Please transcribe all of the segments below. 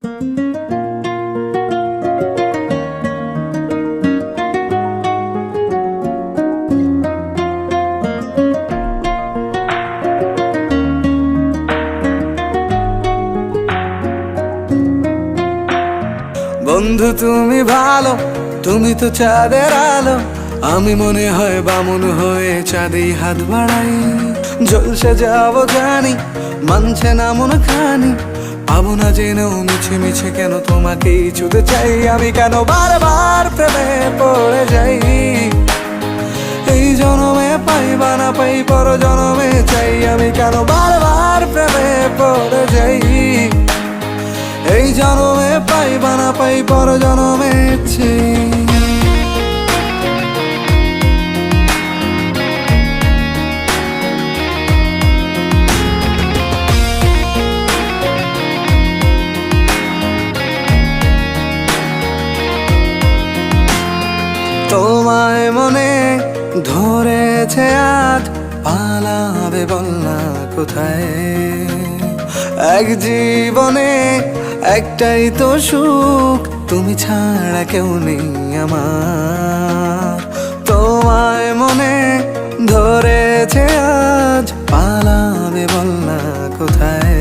বন্ধু তুমি ভালো, তুমি তো চাঁদের আলো। আমি মনে হয় বামুন হয়ে চাঁদে হাত বাড়াই। জলসে যাবো জানি, মানছে না মন খানি। পাবো না জেনেও মিছে মিছে কেন তোমাকেই ছুতে চাই। আমি কেন বারবার প্রেমে পড়ে যাই। এই জনমে পাই বা না পাই, পর জনমে চাই। আমি কেন বারবার প্রেমে পড়ে যাই। এই জনমে পাই বা না পাই, পর জনমে চাই। তোমায় মনে ধরেছে আজ, পালাবে বল না কোথায়। এক জীবনে একটাই তো সুখ, তুমি ছাড়া কেউ নেই আমার। তোমায় মনে ধরেছে আজ, পালাবে বল না কোথায়।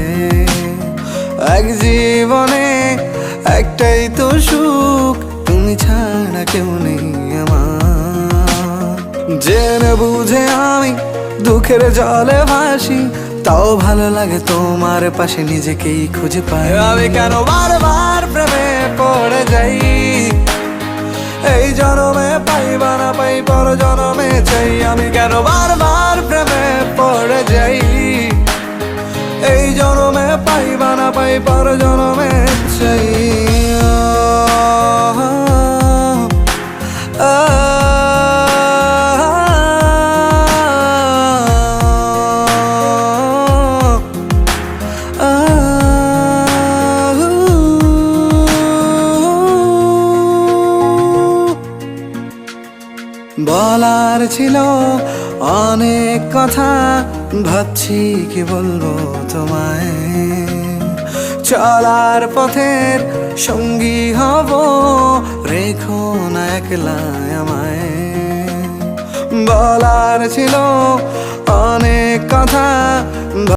এক জীবনে একটাই তো সুখ, তুমি ছাড়া কেউ নেই আমার। জেনে বুঝে আমি দুঃখের জলে ভাসি, তাও ভালো লাগে তোমার পাশে নিজেকেই খুঁজে পাই। আমি কেন বারবার প্রেমে পড়ে যাই। এই জনমে পাই বা না পাই, পর জনমে চাই। আমি কেন বারবার প্রেমে পড়ে যাই। এই জনমে পাই বা না পাই, পর জনমে চাই। বলার ছিল অনেক কথা, ভাবছি কি বলবো তোমায়। চলার পথের সঙ্গী হব, রেখো না একলা আমায়। বলার ছিল অনেক কথা।